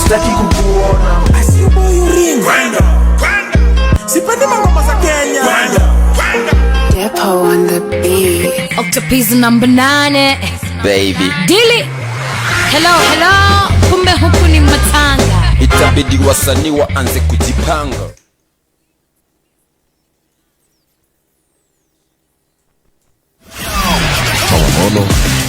staki kukuona. I see you boy you ring. Sipendi mangoma za Kenya. Depo on the beat. Octopizzo number 9. Baby Dili. Hello. Kumbe huku ni matanga. itabidi wasanii waanze kujipanga. Mono,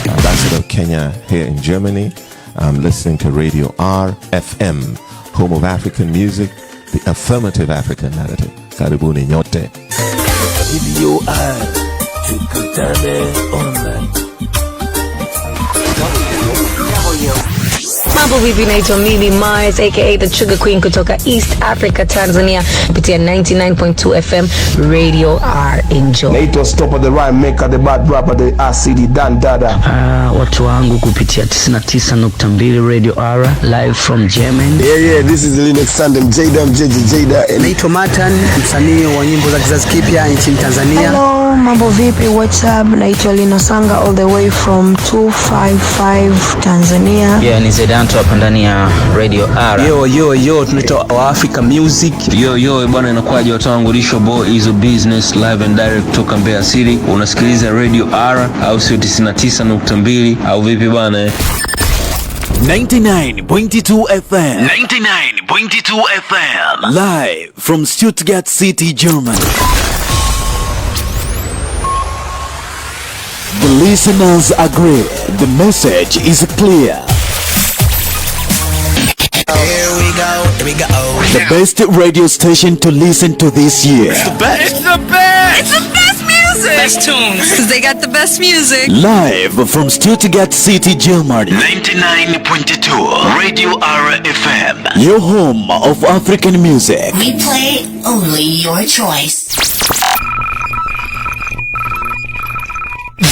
ambassador of Kenya here in Germany. I'm listening to Radio RFM, home of African music, the affirmative African narrative. Karibuni nyote. Radio R, tukutane online. Mambo vipi, naitwa Mimi Mars aka the Sugar Queen kutoka East Africa, Tanzania, kupitia 99.2 FM Radio R. Enjoy. Naitwa Stopper the Rhyme Maker, the bad rapper, the RCD Dan Dada. Watu wangu kupitia 99.2 Radio R live from Germany. Yeah, this is Linux Sandem Jada. Naitwa Matan, msanii wa nyimbo za kizazi kipya nchini Tanzania. Hello, mambo vipi, what's up? Naitwa Lino Sanga all the way from 255 Tanzania. Yeah, ni Zedanto hapa ndani ya Radio R. Yo, tunaitwa Africa Music. Yo, bwana inakuaje watu wangu, Risho Boy is a business live and direct kutoka Mbeya City. Unasikiliza Radio R au sio 99.2 au vipi bwana? 99.2 FM. 99.2 FM. Live from Stuttgart City, Germany. The listeners agree. The message is clear. Here we go. The best radio station to listen to this year. It's the best music. Best tunes. Because they got the best music. Live from Stuttgart City, Germany. 99.2 Radio RFM. Your home of African music. We play only your choice.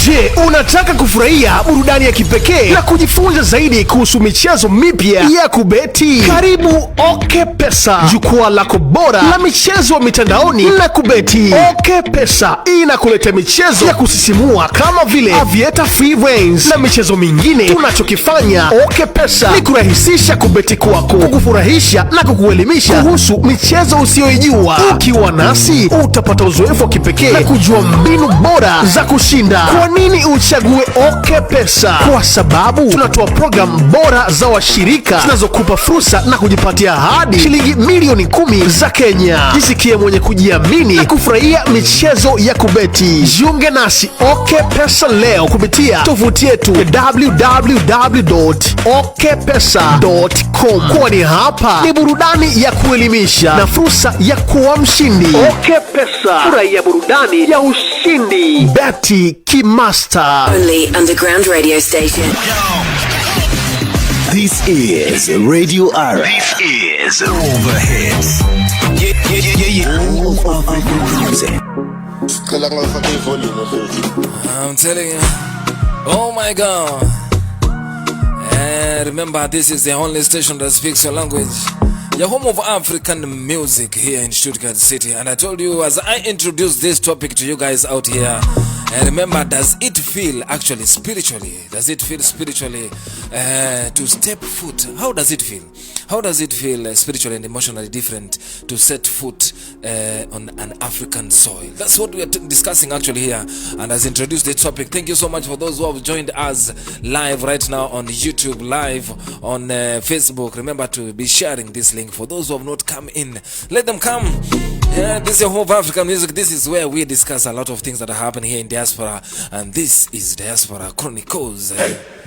Je, unataka kufurahia burudani ya kipekee na kujifunza zaidi kuhusu michezo mipya ya kubeti? Karibu OkePesa, jukwaa lako bora la michezo mitandaoni na kubeti. OkePesa inakuleta michezo ya kusisimua kama vile Aviator Free Range na michezo mingine. Tunachokifanya OkePesa ni kurahisisha kubeti kwako, kukufurahisha na kukuelimisha kuhusu michezo usiyoijua. Ukiwa nasi utapata uzoefu wa kipekee na kujua mbinu bora za kushinda. Kwa nini uchague OkePesa? Kwa sababu tunatoa program bora za washirika zinazokupa fursa na kujipatia hadi shilingi milioni 10 za Kenya. Jisikie mwenye kujiamini na kufurahia michezo ya kubeti. Jiunge nasi OkePesa leo kupitia tovuti yetu www.okepesa.com, kwani hapa ni burudani ya kuelimisha na fursa ya kuwa mshindi. OkePesa, furahia burudani ya ushindi. Beti Master. Only underground radio station. This is Radio R. This is all the hits. Yeah. All of African music. I'm telling you. Oh my God. And remember, this is the only station that speaks your language. Your home of African music here in Stuttgart City. And I told you as I introduced this topic to you guys out here, and remember, does it feel actually spiritually? Does it feel spiritually to step foot? How does it feel? How does it feel spiritually and emotionally different to set foot on an African soil? That's what we are discussing actually here. And as introduced the topic, thank you so much for those who have joined us live right now on YouTube, live on Facebook. Remember to be sharing this link. For those who have not come in, let them come. This is your home of African music. This is where we discuss a lot of things that are happening here in diaspora, and this is Diaspora Chronicles.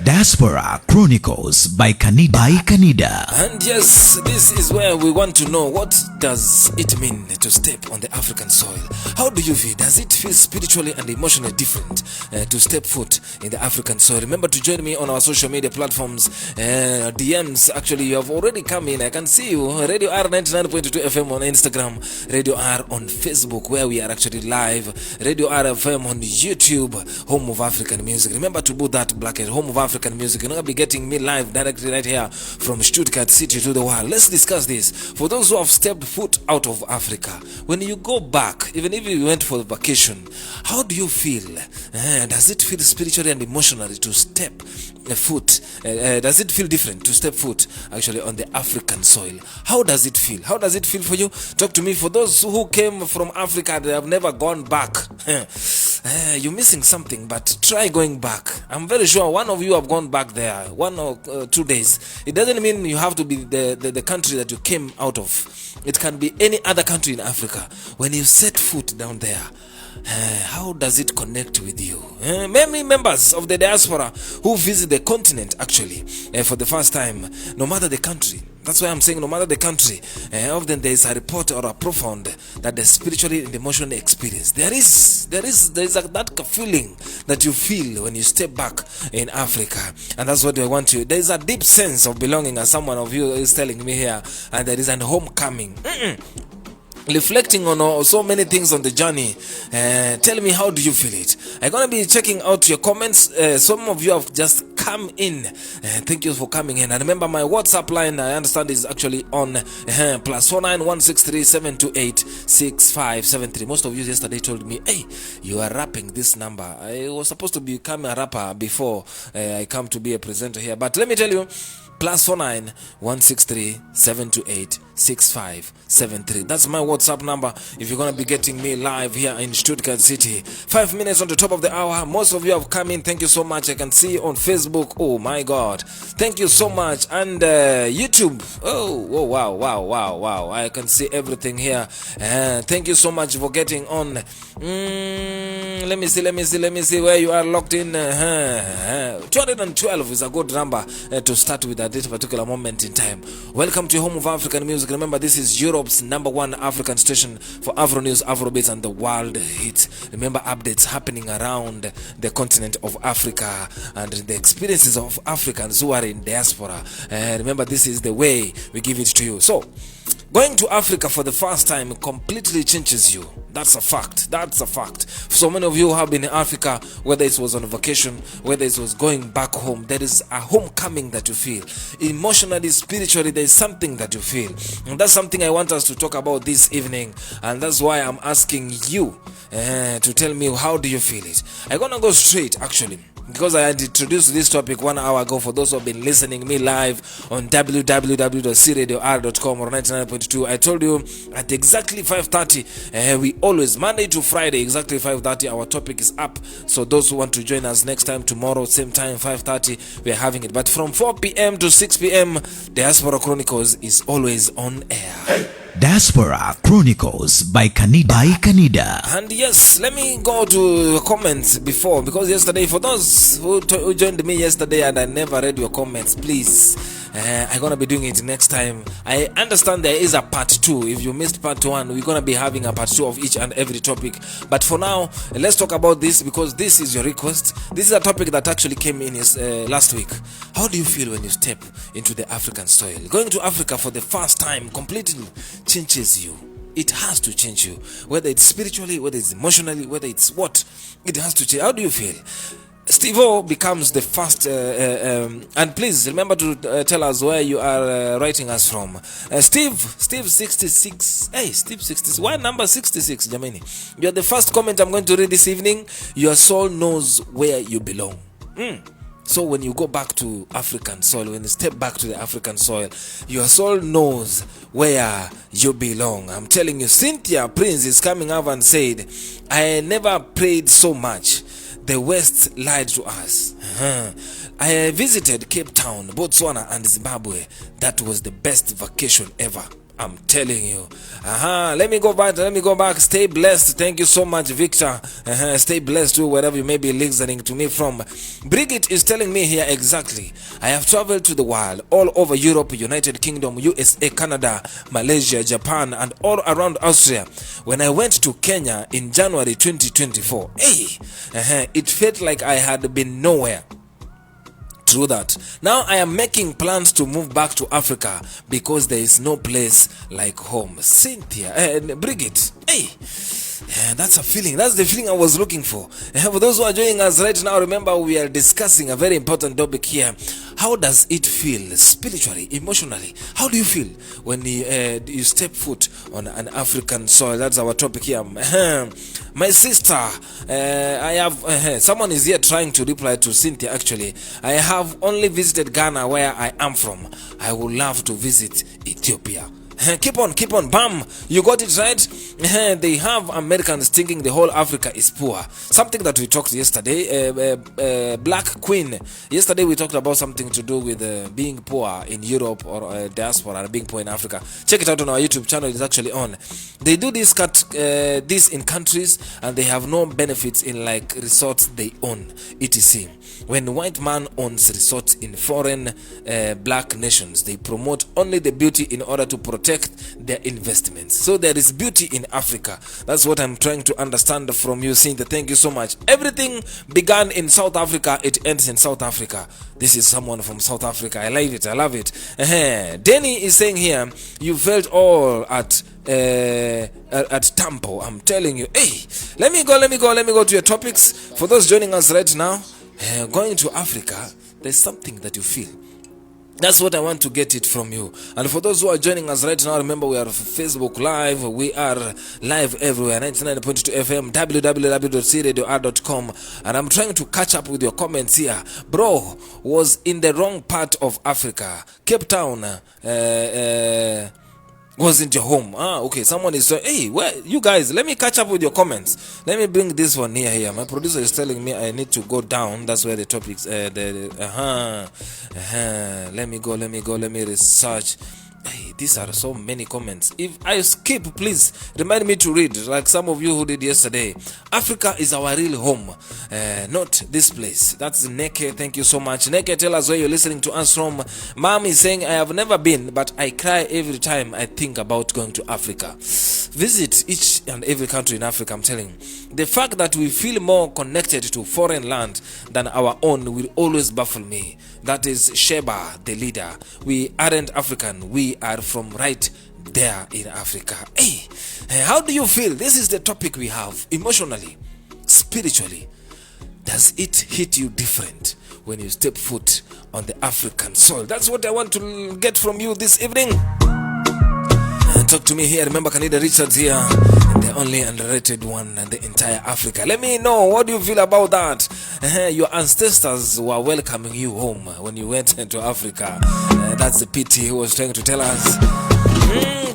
Diaspora Chronicles by Kanida. And yes, this is where we want to know, what does it mean to step on the African soil? How do you feel? Does it feel spiritually and emotionally different to step foot in the African soil? Remember to join me on our social media platforms, DMs. Actually, you have already come in. I can see you. Radio R 99.2 FM on Instagram, Radio R on Facebook, where we are actually live, Radio R FM on YouTube. YouTube, Home of African Music. Remember to put that bracket, Home of African Music. You're going to be getting me live directly right here from Stuttgart City to the world. Let's discuss this. For those who have stepped foot out of Africa, when you go back, even if you went for vacation, how do you feel? Does it feel spiritually and emotionally to step a foot? Does it feel different to step foot actually on the African soil? How does it feel? How does it feel for you? Talk to me. For those who came from Africa, they have never gone back. You're missing something, but try going back. I'm very sure one of you have gone back there 1 or 2 days. It doesn't mean you have to be the country that you came out of. It can be any other country in Africa. When you set foot down there, how does it connect with you? Many members of the diaspora who visit the continent actually for the first time, no matter the country. That's why I'm saying no matter the country, often there is a report or a profound that the spiritually and emotionally experience. There is that feeling that you feel when you step back in Africa, and that's what I want to. There is a deep sense of belonging, as someone of you is telling me here, and there is an homecoming. Reflecting on so many things on the journey. Tell me, how do you feel it? I'm gonna be checking out your comments. Some of you have just come in. Thank you for coming in. And remember, my WhatsApp line, I understand, is actually on +49 163 728 6573. Most of you yesterday told me, hey, you are rapping this number. I was supposed to become a rapper before I come to be a presenter here, but let me tell you, +49 163 728 6573. That's my WhatsApp number if you're gonna be getting me live here in Stuttgart City. 5 minutes on the top of the hour. Most of you have come in. Thank you so much. I can see on Facebook. Oh my God, thank you so much. And YouTube. Oh wow, I can see everything here. Thank you so much for getting on. Let me see where you are locked in. 212 is a good number to start with at this particular moment in time. Welcome to Home of African Music. Remember, this is Europe's #1 African station for Afro news, Afrobeats, and the world hits. Remember, updates happening around the continent of Africa and the experiences of Africans who are in diaspora. Remember, this is the way we give it to you. So, going to Africa for the first time completely changes you. That's a fact. That's a fact. So many of you who have been in Africa, whether it was on vacation, whether it was going back home, there is a homecoming that you feel. Emotionally, spiritually, there is something that you feel. And that's something I want us to talk about this evening. And that's why I'm asking you to tell me, how do you feel it? I'm going to go straight, actually, because I had introduced this topic 1 hour ago. For those who have been listening me live on www.cradior.com or 99.2, I told you at exactly 5:30, we always, Monday to Friday, exactly 5:30, our topic is up. So those who want to join us next time, tomorrow, same time, 5:30, we are having it. But from 4 p.m. to 6 p.m., Diaspora Chronicles is always on air. Diaspora Chronicles by 𝗔𝗗𝗩𝗘𝗡. And yes, let me go to comments before, because yesterday, for those who joined me yesterday and I never read your comments, please, I'm gonna be doing it next time. I understand there is a part 2. If you missed part 1, we're gonna be having a part 2 of each and every topic. But for now, let's talk about this, because this is your request. This is a topic that actually came in last week. How do you feel when you step into the African soil? Going to Africa for the first time completely changes you. It has to change you, whether it's spiritually, whether it's emotionally, whether it's what, it has to change. How do you feel? Steve-O becomes the first, and please remember to tell us where you are writing us from. Steve 66. Hey, Steve 66. Why number 66, Jamini? You're the first comment I'm going to read this evening. Your soul knows where you belong. So when you go back to African soil, when you step back to the African soil, your soul knows where you belong. I'm telling you, Cynthia Prince is coming up and said, I never prayed so much. The West lied to us. I visited Cape Town, Botswana, and Zimbabwe. That was the best vacation ever. I'm telling you. Let me go back. Stay blessed. Thank you so much, Victor. Stay blessed too, wherever you may be listening to me from. Brigitte is telling me here exactly. I have traveled to the world, all over Europe, United Kingdom, USA, Canada, Malaysia, Japan, and all around Austria. When I went to Kenya in January 2024, it felt like I had been nowhere. True that. Now I am making plans to move back to Africa because there is no place like home. Cynthia, Brigitte, Yeah, that's a feeling. That's the feeling I was looking for. For those who are joining us right now, remember we are discussing a very important topic here. How does it feel spiritually, emotionally? How do you feel when you step foot on an African soil? That's our topic here. My sister, I have someone is here trying to reply to Cynthia. Actually, I have only visited Ghana, where I am from. I would love to visit Ethiopia. Keep on, bam, you got it right. They have Americans thinking the whole Africa is poor. Something that we talked yesterday, Black Queen. Yesterday we talked about something to do with being poor in Europe or diaspora and being poor in Africa. Check it out on our YouTube channel. It's actually on. They do this this in countries, and they have no benefits in like resorts they own, etc. When white man owns resorts in foreign black nations, they promote only the beauty in order to protect their investments. So there is beauty in Africa. That's what I'm trying to understand from you, Cynthia. Thank you so much. Everything began in South Africa, it ends in South Africa. This is someone from South Africa. I like it. I love it. Denny is saying here, you felt all at Tampo. I'm telling you. Hey, let me go to your topics. For those joining us right now, going to Africa, there's something that you feel. That's what I want to get it from you. And for those who are joining us right now, remember we are Facebook Live. We are live everywhere. 99.2 FM, www.cradioR.com. And I'm trying to catch up with your comments here. Bro was in the wrong part of Africa. Cape Town wasn't your home. Okay, someone is saying, hey, where you guys, let me catch up with your comments. Let me bring this one here. My producer is telling me I need to go down. That's where the topics let me research. Hey, these are so many comments. If I skip, please remind me to read, like some of you who did yesterday. Africa is our real home, not this place. That's Neke. Thank you so much. Neke, tell us where you're listening to us from. Mom is saying, I have never been, but I cry every time I think about going to Africa. Visit each and every country in Africa, I'm telling you. The fact that we feel more connected to foreign land than our own will always baffle me. That is Sheba, the leader. We aren't African. We are from right there in Africa. Hey, how do you feel? This is the topic we have. Emotionally, spiritually, does it hit you different when you step foot on the African soil? That's what I want to get from you this evening. Talk to me here. Remember, Kanida Richards here, the only underrated one in the entire Africa. Let me know, what do you feel about that? Your ancestors were welcoming you home when you went into Africa. That's the PT who was trying to tell us.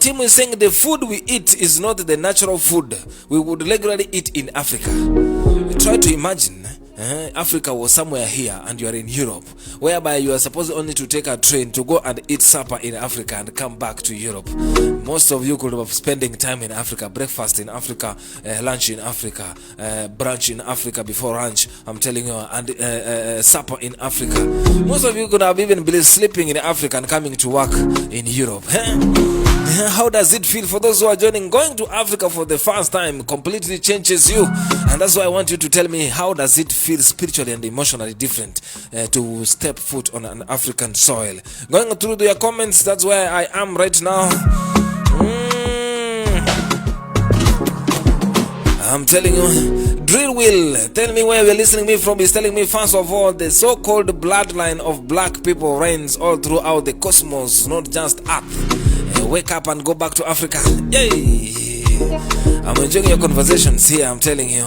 Tim is saying the food we eat is not the natural food we would regularly eat in Africa. Try to imagine Africa was somewhere here and you are in Europe, whereby you are supposed only to take a train to go and eat supper in Africa and come back to Europe. Most of you could have spending time in Africa, breakfast in Africa, lunch in Africa, brunch in Africa before lunch, I'm telling you, and supper in Africa. Most of you could have even been sleeping in Africa and coming to work in Europe. How does it feel for those who are joining? Going to Africa for the first time completely changes you, and that's why I want you to tell me, how does it feel spiritually and emotionally different to step foot on an African soil? Going through your comments, that's where I am right now. I'm telling you, Drill Will, tell me where you're listening me from. He's telling me, first of all, the so-called bloodline of black people reigns all throughout the cosmos, not just Earth. Wake up and go back to Africa. Yay! I'm enjoying your conversations here, I'm telling you.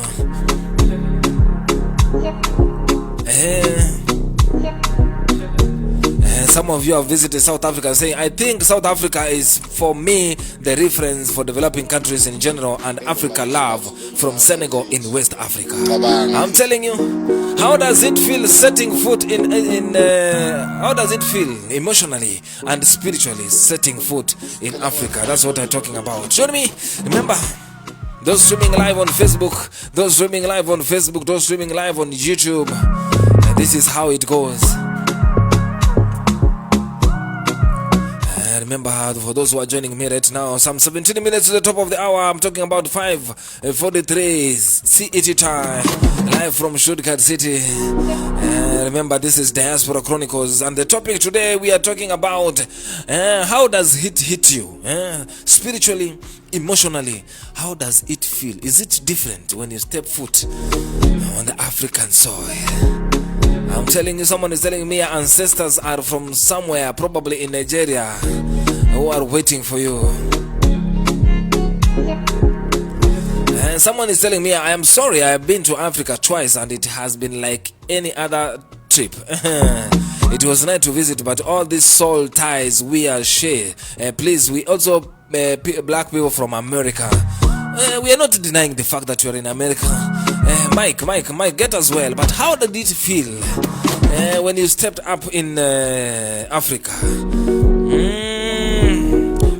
Some of you have visited South Africa saying, I think South Africa is, for me, the reference for developing countries in general and Africa love from Senegal in West Africa. I'm telling you, how does it feel setting foot how does it feel emotionally and spiritually setting foot in Africa? That's what I'm talking about. Join me. Remember, those streaming live on Facebook, those streaming live on YouTube. This is how it goes. Remember, for those who are joining me right now, some 17 minutes to the top of the hour. I'm talking about 5:43 CET time, live from Stuttgart City. Remember, this is Diaspora Chronicles, and the topic today we are talking about how does it hit you spiritually, emotionally. How does it feel? Is it different when you step foot on the African soil? I'm telling you, someone is telling me your ancestors are from somewhere, probably in Nigeria, who are waiting for you. And someone is telling me, I am sorry, I have been to Africa twice and it has been like any other trip. It was nice to visit, but all these soul ties we are share. Please, we also black people from America. We are not denying the fact that you are in America. Mike, get us well. But how did it feel when you stepped up in Africa?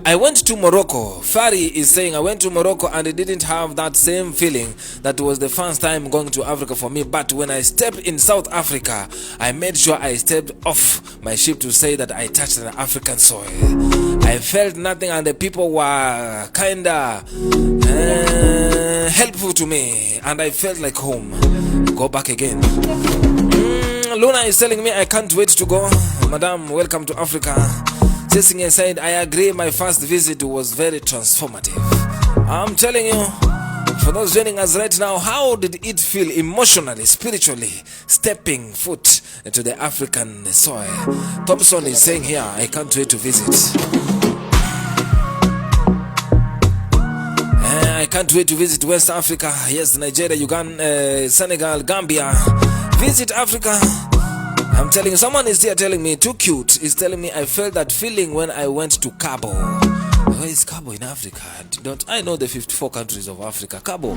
I went to Morocco. Fari is saying I went to Morocco and I didn't have that same feeling. That was the first time going to Africa for me. But when I stepped in South Africa, I made sure I stepped off my ship to say that I touched an African soil. I felt nothing and the people were kinda helpful to me, and I felt like home. Go back again. Luna is telling me I can't wait to go. Madam, welcome to Africa. Sissing said, I agree, my first visit was very transformative. I'm telling you, for those joining us right now, how did it feel emotionally, spiritually, stepping foot into the African soil? Thompson is saying here, I can't wait to visit. I can't wait to visit West Africa. Yes, Nigeria, Uganda, Senegal, Gambia. Visit Africa. I'm telling you, someone is here telling me, too cute, is telling me I felt that feeling when I went to Cabo. Where is Cabo in Africa? Don't I know the 54 countries of Africa? Cabo.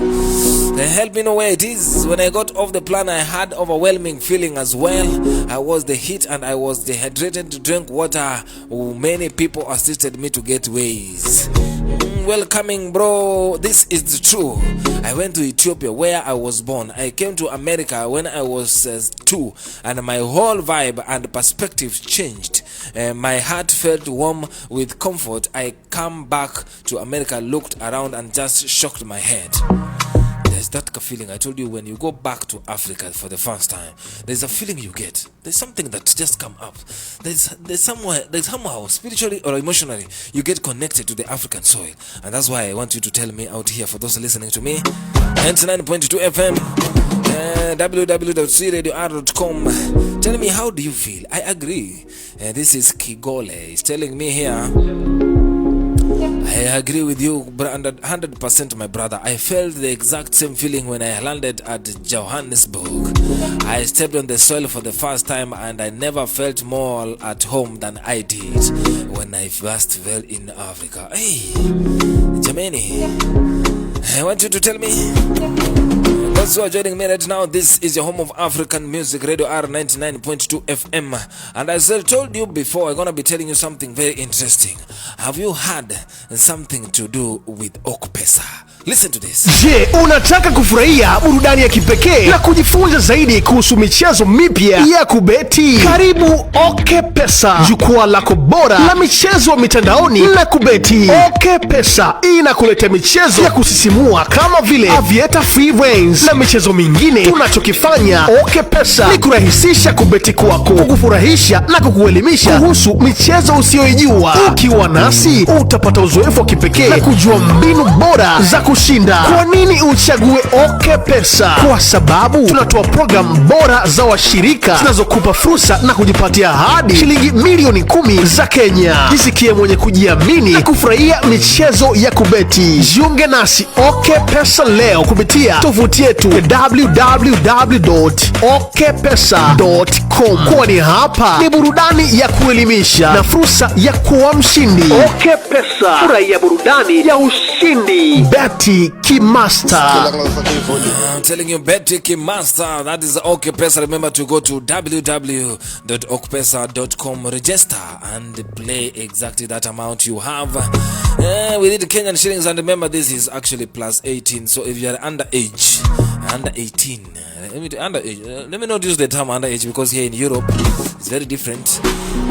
They help me know where it is. When I got off the plane, I had overwhelming feeling as well. I was the heat and I was dehydrated to drink water. Many people assisted me to get ways. Welcoming, bro. This is true. I went to Ethiopia where I was born. I came to America when I was 2, and my whole vibe and perspective changed. My heart felt warm with comfort. I come back to America, looked around and just shocked my head. There's that feeling I told you when you go back to Africa for the first time. There's a feeling you get. There's something that just come up. There's somehow spiritually or emotionally you get connected to the African soil, and that's why I want you to tell me out here, for those listening to me, 99.2 FM, www.cradior.com. Tell me, how do you feel? I agree. This is Kigole. He's telling me here, I agree with you 100%, my brother. I felt the exact same feeling when I landed at Johannesburg. I stepped on the soil for the first time and I never felt more at home than I did when I first fell in Africa. Hey, Jamani, I want you to tell me. Those who are joining me right now, this is your home of African music, Radio R 99.2 FM. And as I told you before, I'm going to be telling you something very interesting. Have you had something to do with Okpesa? Listen to this. Je, unataka kufurahia burudani ya kipekee na kujifunza zaidi kuhusu michezo mipya ya kubeti? Karibu Okpesa, jukwaa lako bora la michezo mitandaoni na kubeti. Okpesa inakuletea michezo ya kusisimua kama vile Aviator Free Range na michezo mingine. Tunachokifanya Okpesa ni kurahisisha kubeti kwako, kukufurahisha na kukuelimisha kuhusu michezo usiyoijua. Ukiwa nasi utapata uzoefu wa kipekee na kujua mbinu bora za kushinda. Kwa nini uchague Okpesa? Kwa sababu tunatoa program bora za washirika zinazokupa fursa na kujipatia hadi shilingi milioni 10 za Kenya. Jisikie mwenye kujiamini na kufurahia michezo ya kubeti. Jiunge nasi Okpesa leo kupitia tovuti yetu www.okpesa.com, kwani hapa ni burudani ya kuelimisha na fursa ya kuwa mshindi. Okpesa, furahia burudani ya ushindi. Beti Kimaster. I'm telling you, Beti Kimaster, that is Okpesa. Remember to go to www.okpesa.com, register and play exactly that amount you have. We need Kenyan shillings, and remember this is actually plus 18. So if you are under 18, let me not use the term underage because here in Europe it's very different.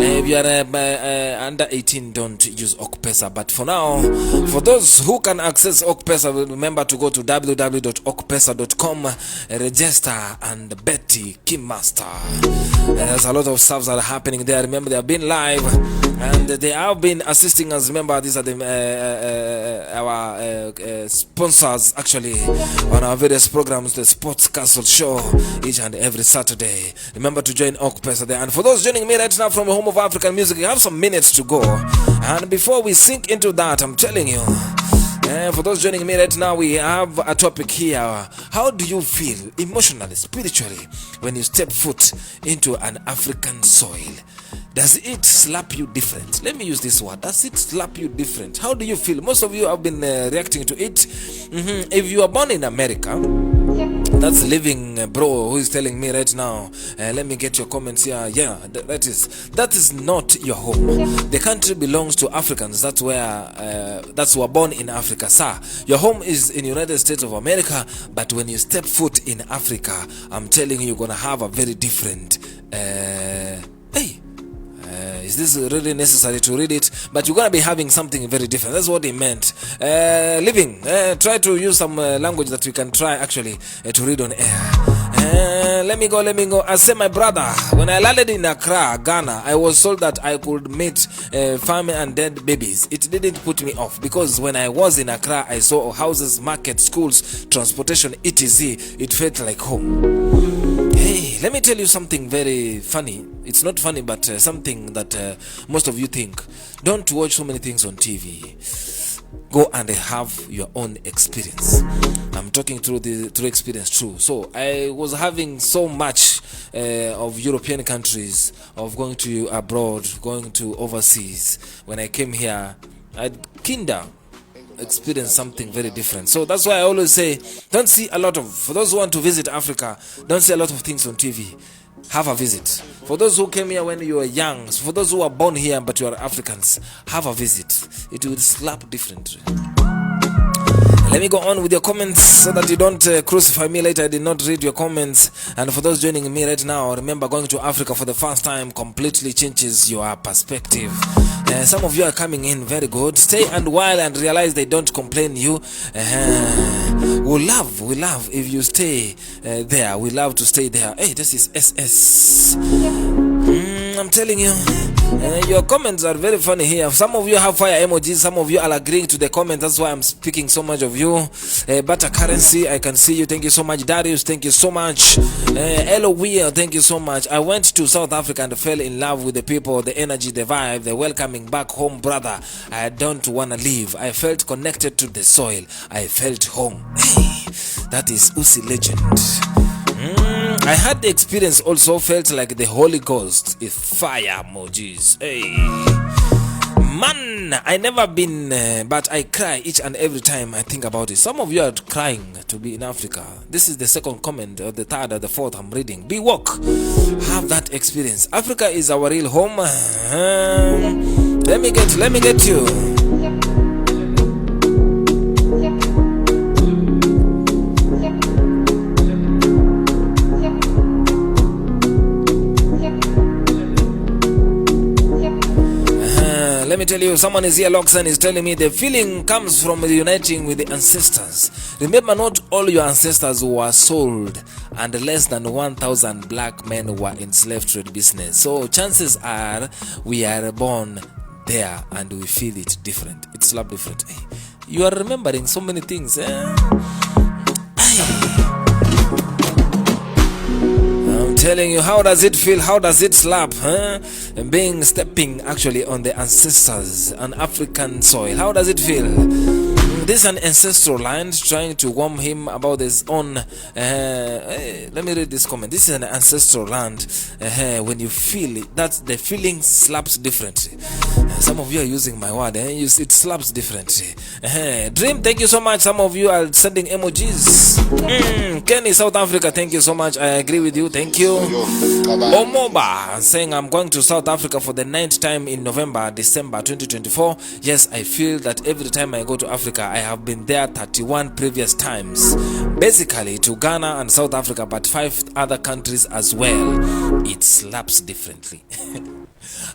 If you are under 18, don't use 𝗥𝗚𝗧𝗏. But for now, for those who can access 𝗥𝗚𝗧𝗏, remember to go to www.𝗥𝗚𝗧𝗏.com, register and Betty Keymaster. There's a lot of stuff that are happening there. Remember, they have been live and they have been assisting us. Remember, these are our sponsors actually on our various programs, the Sports Castle Show, each and every Saturday. Remember to join 𝗥𝗚𝗧𝗏 there. And for those joining me right now from the home of African music, you have some minutes to go. And before we sink into that, I'm telling you, for those joining me right now, we have a topic here. How do you feel emotionally, spiritually, when you step foot into an African soil? Does it slap you different? Let me use this word. Does it slap you different? How do you feel? Most of you have been reacting to it. If you are born in America, that's living bro who is telling me right now, let me get your comments here. Yeah, that is not your home. The country belongs to Africans. That's who are born in Africa. Sir, your home is in United States of America, but when you step foot in Africa, I'm telling you, you're gonna have a very different is this really necessary to read it? But you're gonna be having something very different. That's what he meant. Living. Try to use some language that we can try actually to read on air. Let me go. I say, my brother, when I landed in Accra, Ghana, I was told that I could meet family and dead babies. It didn't put me off because when I was in Accra, I saw houses, markets, schools, transportation, etc. It felt like home. Hey, let me tell you something very funny. It's not funny, but something that most of you think. Don't watch so many things on TV. Go and have your own experience. I'm talking through experience too. So I was having so much of European countries, of going to abroad, going to overseas. When I came here, I experienced something very different. So that's why I always say, don't see a lot of, for those who want to visit Africa, don't see a lot of things on TV. Have a visit. For those who came here when you were young, for those who are born here but you are Africans, have a visit. It will slap differently. Let me go on with your comments so that you don't crucify me later. I did not read your comments. And for those joining me right now, remember, going to Africa for the first time completely changes your perspective. Some of you are coming in very good. Stay and while and realize they don't complain you. We love if you stay there. We love to stay there. Hey, this is SS. I'm telling you, your comments are very funny here. Some of you have fire emojis. Some of you are agreeing to the comments. That's why I'm speaking so much of you. Butter Currency, I can see you. Thank you so much. Darius, thank you so much. Eloweir, thank you so much. I went to South Africa and fell in love with the people, the energy, the vibe, the welcoming back home, brother. I don't want to leave. I felt connected to the soil. I felt home. Hey, that is Usi Legend. I had the experience also, felt like the Holy Ghost is fire emojis. Hey, man, I never been, but I cry each and every time I think about it. Some of you are crying to be in Africa. This is the second comment, or the third, or the fourth I'm reading. Be woke. Have that experience. Africa is our real home. Let me get you. Let me tell you, someone is here, Loxan is telling me the feeling comes from uniting with the ancestors. Remember, not all your ancestors were sold and less than 1,000 black men were in slave trade business. So chances are we are born there and we feel it different. It's slap different. Hey, you are remembering so many things. I'm telling you, how does it feel? How does it slap? Stepping actually on the ancestors, on African soil. How does it feel? This is an ancestral land trying to warn him about his own. Let me read this comment. This is an ancestral land. When you feel it, that's the feeling slaps differently. Some of you are using my word. It slaps differently. Dream, thank you so much. Some of you are sending emojis. Kenny, South Africa, thank you so much. I agree with you. Thank you. Omoba saying, I'm going to South Africa for the 9th time in December 2024. Yes, I feel that every time I go to Africa, I have been there 31 previous times. Basically to Ghana and South Africa, but 5 other countries as well. It slaps differently.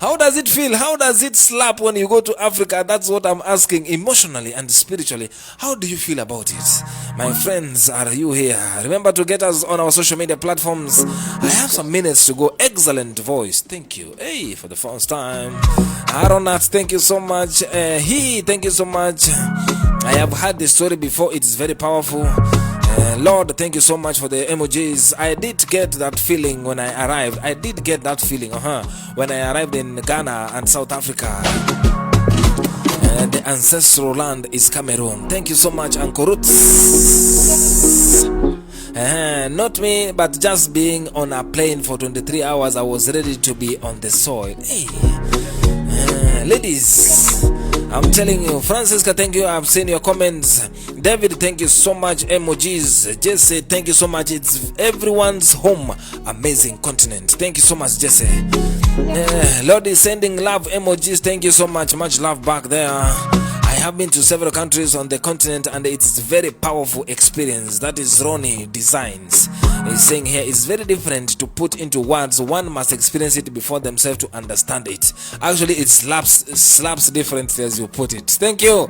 How does it feel? How does it slap when you go to Africa? That's what I'm asking, emotionally and spiritually. How do you feel about it? My friends, are you here? Remember to get us on our social media platforms. I have some minutes to go. Excellent voice. Thank you. Hey, for the first time. Aronat, thank you so much. Thank you so much. I have heard this story before. It is very powerful. Lord, thank you so much for the emojis. I did get that feeling when I arrived. When I arrived in Ghana and South Africa. The ancestral land is Cameroon. Thank you so much, Uncle Roots. Not me, but just being on a plane for 23 hours, I was ready to be on the soil. Hey, ladies, I'm telling you. Francisca, thank you. I've seen your comments. David, thank you so much. Emojis. Jesse, thank you so much. It's everyone's home. Amazing continent. Thank you so much, Jesse. Lord is sending love emojis. Thank you so much. Much love back there. I have been to several countries on the continent and it's a very powerful experience. That is Ronnie Designs. He's saying here it's very different to put into words. One must experience it before themselves to understand it. Actually, it slaps differently as you put it. Thank you.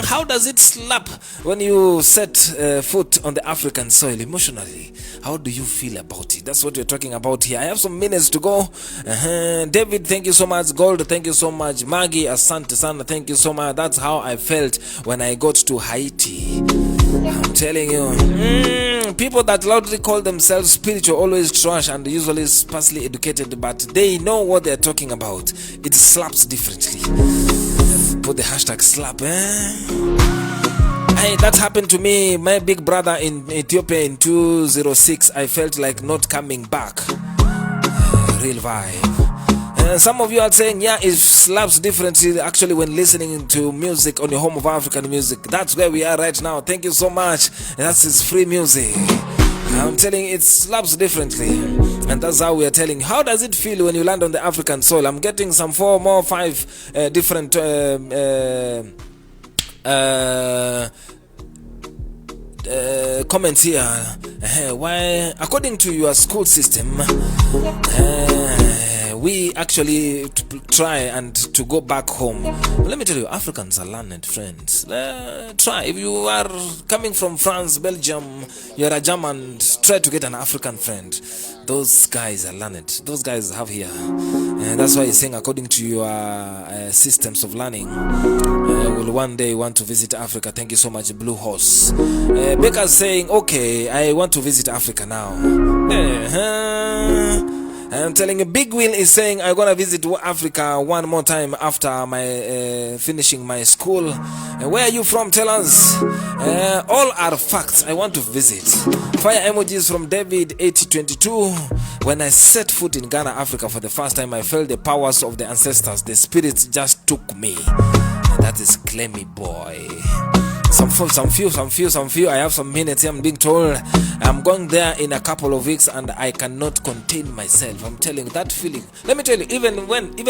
How does it slap when you set foot on the African soil emotionally? How do you feel about it? That's what we're talking about here. I have some minutes to go. David, thank you so much. Gold, thank you so much. Maggie, Asante Sana, thank you so much. That's how I felt when I got to Haiti. I'm telling you. People that loudly call themselves spiritual always trash and usually sparsely educated, but they know what they're talking about. It slaps differently. Put the hashtag slap, Hey, that happened to me, my big brother in Ethiopia in 2006. I felt like not coming back. Real vibe. And some of you are saying, yeah, it slaps differently actually when listening to music on your home of African music. That's where we are right now. Thank you so much. That's his free music. I'm telling you, it slaps differently. And that's how we are telling. How does it feel when you land on the African soil? I'm getting some 5 different comments here. Why, according to your school system, we actually try and to go back home. But let me tell you, Africans are learned, friends. Try. If you are coming from France, Belgium, you're a German, try to get an African friend. Those guys are learned. Those guys have here. And that's why he's saying, according to your systems of learning, will one day want to visit Africa. Thank you so much, Blue Horse. Becca's saying, okay, I want to visit Africa now. I'm telling you, Big Will is saying I'm gonna visit Africa one more time after my finishing my school. Where are you from? Tell us. All are facts. I want to visit. Fire emojis from David 8022. When I set foot in Ghana, Africa for the first time, I felt the powers of the ancestors. The spirits just took me. That is Clemmy boy. Some few. I have some minutes here. I'm being told I'm going there in a couple of weeks and I cannot contain myself. I'm telling you, that feeling. Let me tell you, even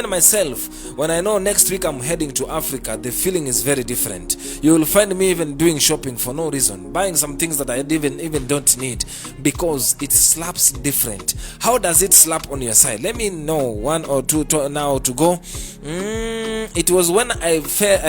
myself, when I know next week I'm heading to Africa, the feeling is very different. You will find me even doing shopping for no reason, buying some things that I even don't need, because it slaps different. How does it slap on your side? Let me know. 1 or 2 now to go. It was when I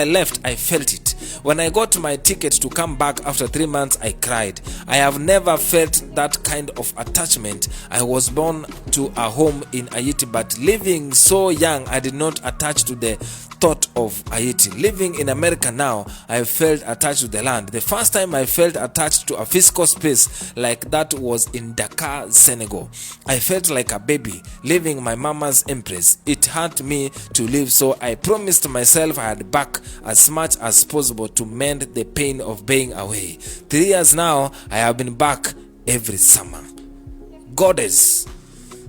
left, I felt it. When I got my ticket to come back after 3 months, I cried. I have never felt that kind of attachment. I was born to a home in Haiti, but living so young, I did not attach to the thought of Haiti. Living in America now, I felt attached to the land. The first time I felt attached to a physical space like that was in Dakar, Senegal. I felt like a baby leaving my mama's embrace. It hurt me to live, so I promised myself I'd back as much as possible to mend the pain of being away. 3 years now, I have been back every summer. Goddess,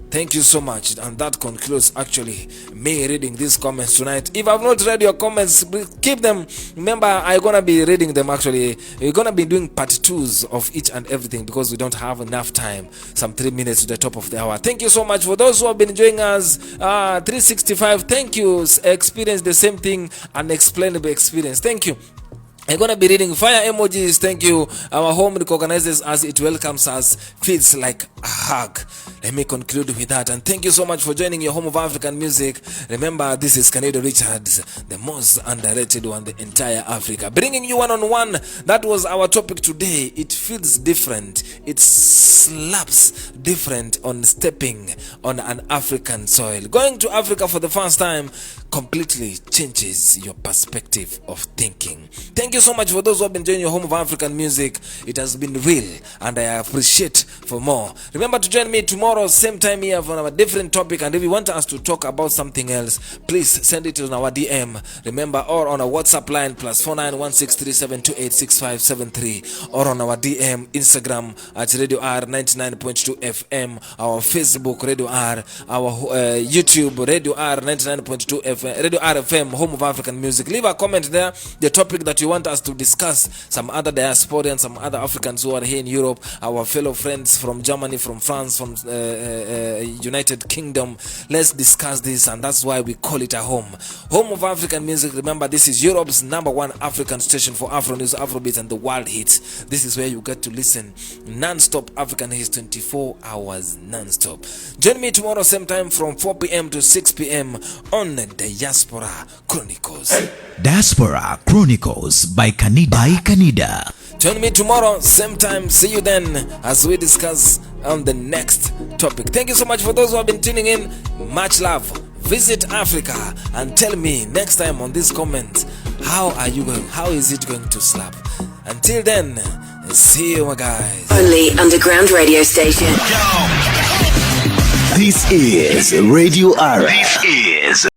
thank you so much. And that concludes actually me reading these comments tonight. If I've not read your comments, keep them. Remember, I'm gonna be reading them actually. We're gonna be doing part 2s of each and everything because we don't have enough time. Some 3 minutes to the top of the hour. Thank you so much for those who have been joining us. 365, thank you. Experience the same thing, unexplainable experience. Thank you. I'm gonna be reading fire emojis. Thank you. Our home recognizes us, it welcomes us, feels like a hug. Let me conclude with that, and thank you so much for joining your home of African music. Remember, this is 𝗔𝗩𝗘𝗥𝗧𝗜, the most underrated one, the entire Africa, bringing you one-on-one. That was our topic today. It feels different, it slaps different on stepping on an African soil. Going to Africa for the first time completely changes your perspective of thinking. Thank you so much for those who have been joining your home of African music. It has been real, and I appreciate for more. Remember to join me tomorrow same time here for a different topic, and if you want us to talk about something else, please send it on our DM. Remember, or on our WhatsApp line +491637286573, or on our DM Instagram at Radio R 99.2 FM, our Facebook Radio R, our YouTube Radio R 99.2 FM, Radio R FM, home of African music. Leave a comment there, the topic that you want us to discuss, some other diasporians, some other Africans who are here in Europe, our fellow friends from Germany, from France, from United Kingdom. Let's discuss this, and that's why we call it a home of African music. Remember, this is Europe's #1 African station for Afro news, Afrobeats, and the world hits. This is where you get to listen non-stop African hits, 24 hours non-stop. Join me tomorrow same time from 4 p.m. to 6 p.m. on Diaspora Chronicles. Diaspora Chronicles by 𝗔𝗩𝗘𝗥𝗧𝗜. Join me tomorrow same time. See you then as we discuss on the next topic. Thank you so much for those who have been tuning in. Much love. Visit Africa and tell me next time on this comment, how are you going? How is it going to slap? Until then, see you, my guys. Only underground radio station. This is Radio R. This is